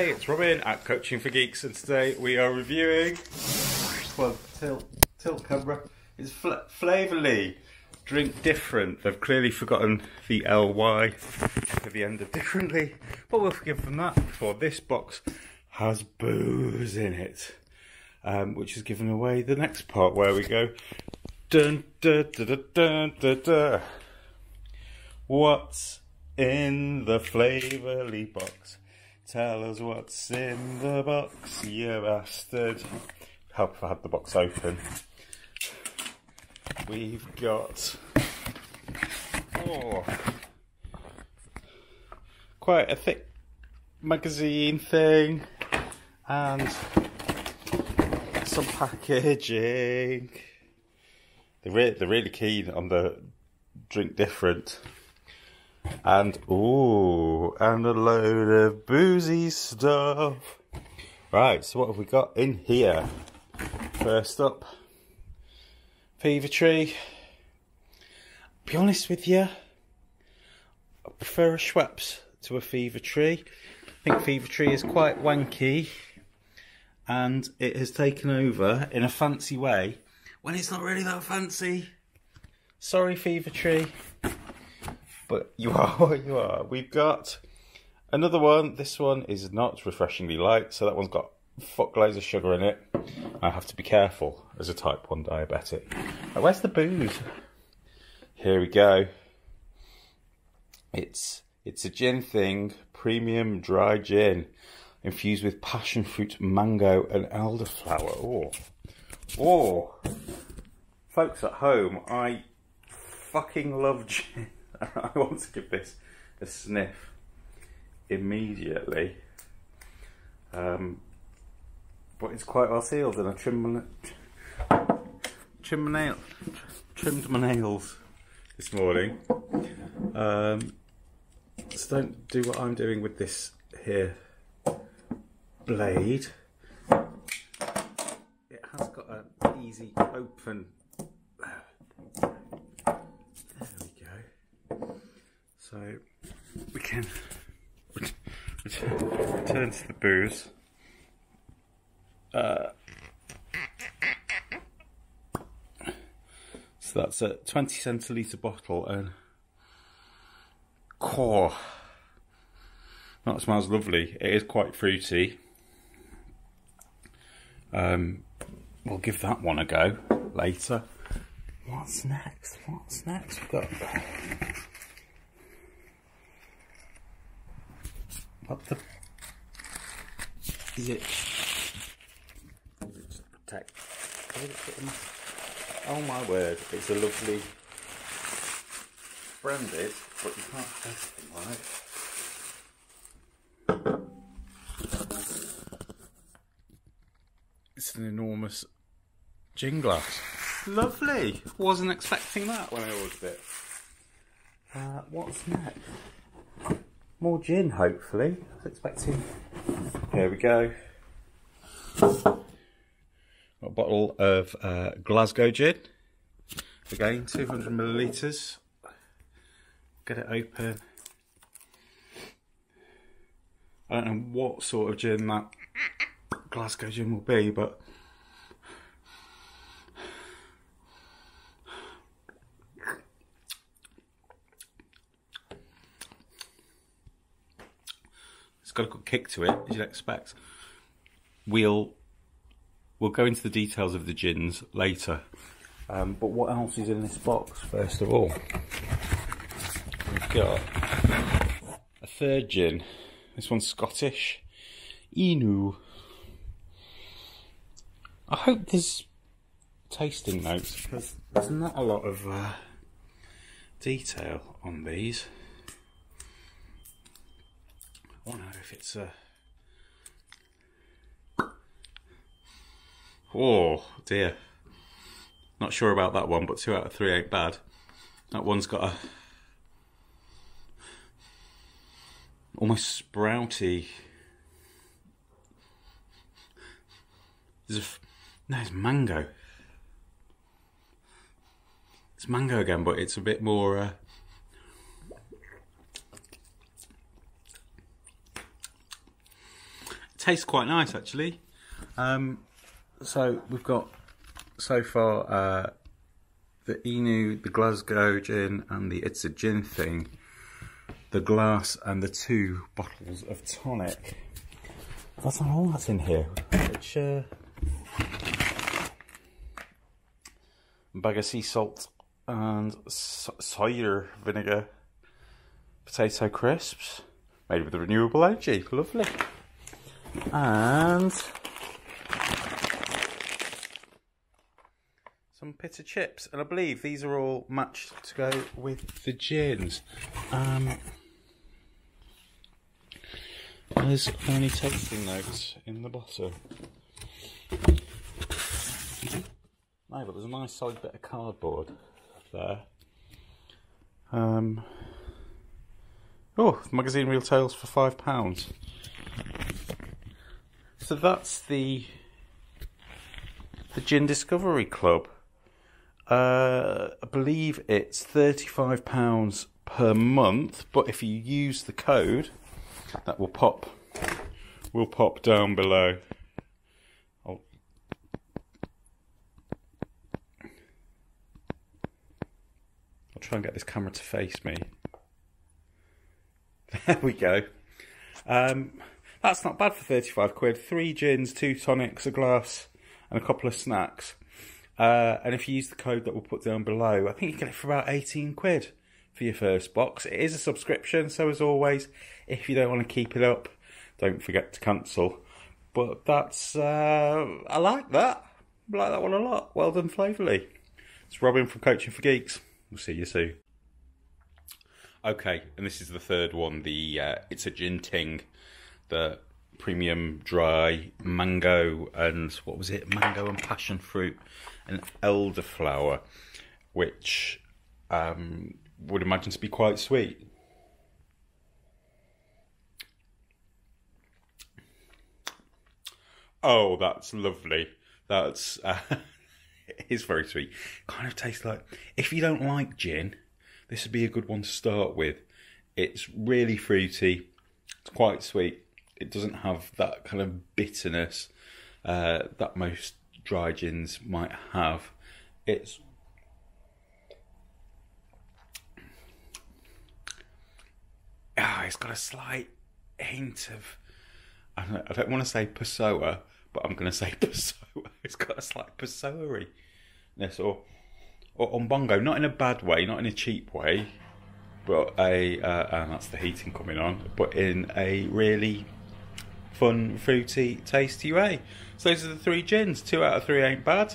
Hey, it's Robin at Coaching for Geeks, and today we are reviewing, well, tilt camera, it's Flavourly, drink different. They've clearly forgotten the LY at the end of differently, but we'll forgive them that, for this box has booze in it, which is giving away the next part where we go, dun dun dun dun dun dun dun. What's in the Flavourly box? Tell us what's in the box, you bastard. Help if I had the box open. We've got quite a thick magazine thing and some packaging. They're really keen on the drink different. And and a load of boozy stuff. Right, so what have we got in here? First up, Fever-Tree. Be honest with you, I prefer a Schweppes to a Fever-Tree. I think Fever-Tree is quite wanky, and it has taken over in a fancy way when it's not really that fancy. Sorry, Fever-Tree. But you are what you are. We've got another one. This one is not refreshingly light, so that one's got fuckloads of sugar in it. I have to be careful as a type 1 diabetic. Now, where's the booze? Here we go. It's a gin thing, premium dry gin, infused with passion fruit, mango, and elderflower. Oh, folks at home, I fucking love gin. I want to give this a sniff immediately, but it's quite well sealed, and I trimmed my nails this morning. So don't do what I'm doing with this here blade. It has got an easy open. So we can return to the booze. So that's a 20 centilitre bottle, and that smells lovely. It is quite fruity. We'll give that one a go later. What's next? We've got. What the is it? Just protect. Oh my word! It's a lovely branded, but you can't taste it, right? It's an enormous gin glass. Lovely. Wasn't expecting that when I ordered it. What's next? More gin, hopefully. I was expecting. Here we go. Got a bottle of Glasgow Jade. Again, 200 millilitres. Get it open. I don't know what sort of gin that Glasgow gin will be, but it's got a good kick to it, as you'd expect. We'll go into the details of the gins later. But what else is in this box, first of all? We've got a third gin. This one's Scottish. Inu. I hope there's tasting notes, because there's not a lot of detail on these. I don't know if it's a... Oh dear. Not sure about that one, but 2 out of 3 ain't bad. That one's got a... almost sprouty... No, it's mango. It's mango again, but it's a bit more... Tastes quite nice actually. So we've got so far the Inu, the Glasgow gin, and the It's a Gin thing, the glass, and the 2 bottles of tonic. That's not all that's in here. Which a bag of sea salt and cider vinegar, potato crisps made with renewable energy. Lovely. And some pita chips, and I believe these are all matched to go with the gins. There's only tasting notes in the bottom. No, but there's a nice solid bit of cardboard there. Oh, magazine Real Tales for £5. So that's the Gin Discovery Club. I believe it's £35 per month, but if you use the code, that will pop down below. I'll try and get this camera to face me. There we go. That's not bad for 35 quid. 3 gins, 2 tonics, a glass, and a couple of snacks. And if you use the code that we'll put down below, I think you get it for about 18 quid for your first box. It is a subscription, so as always, if you don't want to keep it up, don't forget to cancel. But that's, I like that. I like that one a lot. Well done, Flavourly. It's Robin from Coaching for Geeks. We'll see you soon. Okay, and this is the third one, the It's a Gin Ting, the premium dry mango and, what was it, mango and passion fruit and elderflower, which would imagine to be quite sweet. Oh, that's lovely. That's it is very sweet. Kind of tastes like, if you don't like gin, this would be a good one to start with. It's really fruity. It's quite sweet. It doesn't have that kind of bitterness that most dry gins might have. It's got a slight hint of, I don't want to say Pessoa, but I'm going to say Pessoa. It's got a slight Pessoa-ness or Umbongo, not in a bad way, not in a cheap way, but and that's the heating coming on, but in a really fun, fruity, tasty way. So those are the 3 gins. 2 out of 3 ain't bad.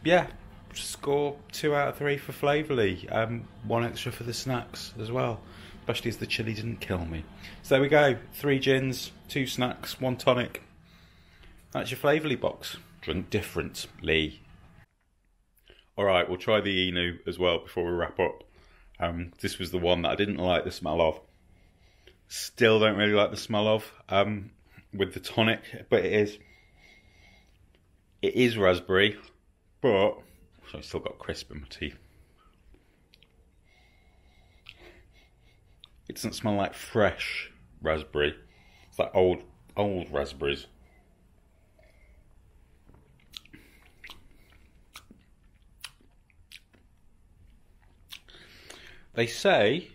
Yeah, score 2 out of 3 for Flavourly. 1 extra for the snacks as well, especially as the chilli didn't kill me. So there we go. 3 gins, 2 snacks, 1 tonic. That's your Flavourly box. Drink differently. Alright, we'll try the Inu as well before we wrap up. This was the one that I didn't like the smell of. Still don't really like the smell of with the tonic, but it is raspberry, but I still got crisp in my teeth. It doesn't smell like fresh raspberry. It's like old raspberries. They say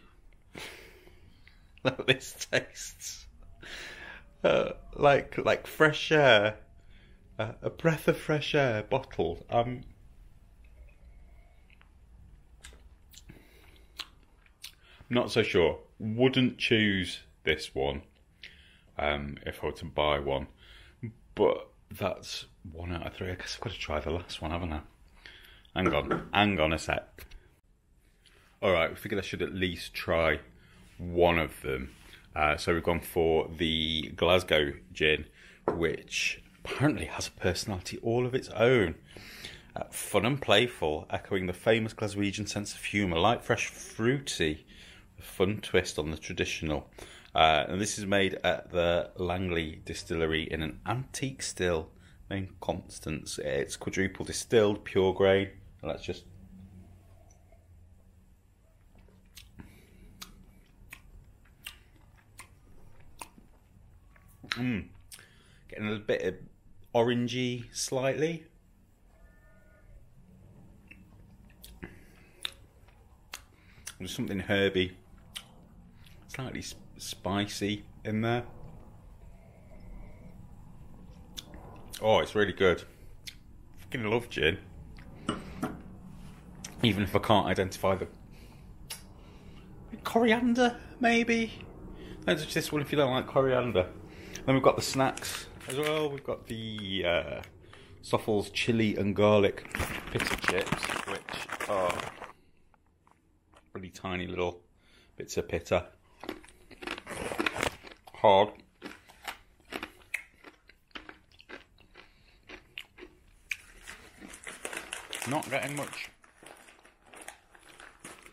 that this tastes like fresh air, a breath of fresh air bottled. Not so sure. Wouldn't choose this one if I were to buy one, but that's 1 out of 3. I guess I've got to try the last one, haven't I? Hang on a sec. Alright, we figured I should at least try one of them. So we've gone for the Glasgow Jade, which apparently has a personality all of its own. Fun and playful, echoing the famous Glaswegian sense of humour, light, fresh, fruity, a fun twist on the traditional. And this is made at the Langley distillery in an antique still named Constance. It's quadruple distilled, pure grain. And let's just... Getting a bit of orangey slightly. There's something herby, slightly spicy in there. Oh, it's really good. I fucking love gin. Even if I can't identify the coriander, maybe. No, just this one if you don't like coriander. Then we've got the snacks as well. We've got the Stoffels chili and garlic pita chips, which are really tiny little bits of pita. Hard. Not getting much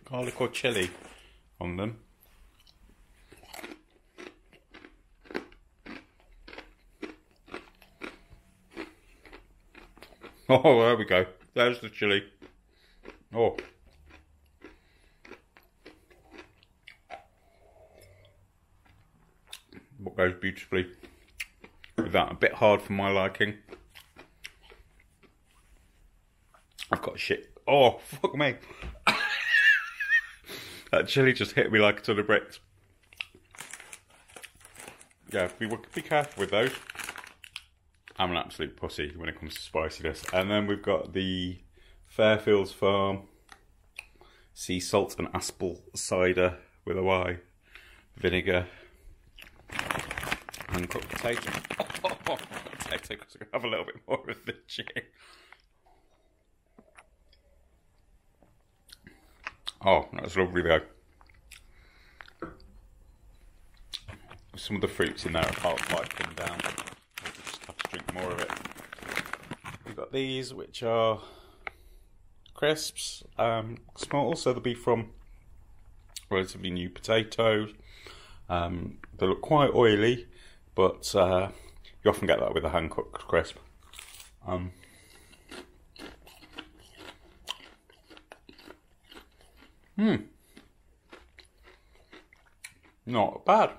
garlic or chili on them. Oh, there we go. There's the chili. Oh. What goes beautifully with that. A bit hard for my liking. I've got shit. Oh, fuck me. That chili just hit me like a ton of bricks. Yeah, be careful with those. I'm an absolute pussy when it comes to spiciness. And then we've got the Fairfields Farm sea salt and aspel cider with a Y vinegar and cooked potato. Potato, because I have a little bit more of the gin. Oh, that's lovely though. Some of the fruits in there are quite pinned down. I just have to drink more of it. We've got these, which are crisps, small, so they'll be from relatively new potatoes. They look quite oily, but you often get that with a hand-cooked crisp. Not bad.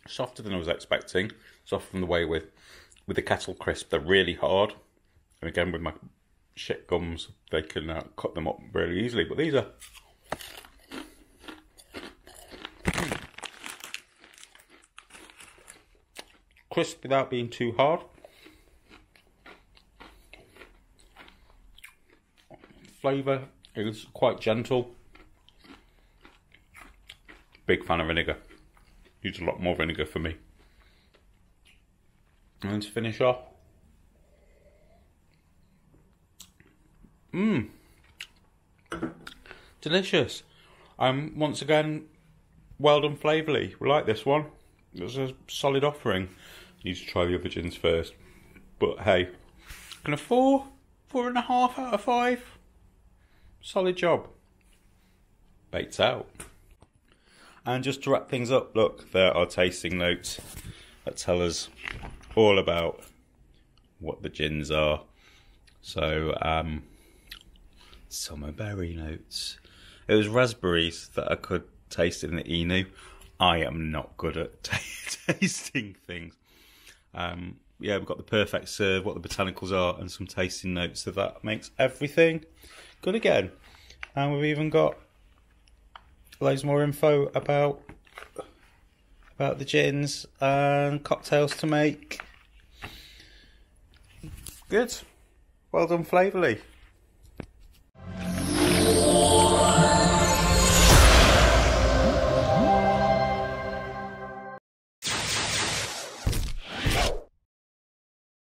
Softer than I was expecting. Soft from the way with the kettle crisp, they're really hard. And again, with my shit gums, they can cut them up really easily. But these are crisp without being too hard. Flavour is quite gentle. Big fan of vinegar. Use a lot more vinegar for me. And then to finish off, delicious. Once again, well done Flavourly. We like this one. It was a solid offering. Need to try the other gins first. But hey, kind of 4.5 out of 5. Solid job. Baked out. And just to wrap things up, look, there are tasting notes that tell us all about what the gins are. So, summer berry notes. It was raspberries that I could taste in the Enu. I am not good at tasting things. Yeah, we've got the perfect serve, what the botanicals are, and some tasting notes. So that makes everything good again. And we've even got loads more info about the gins and cocktails to make. Good. Well done, Flavourly.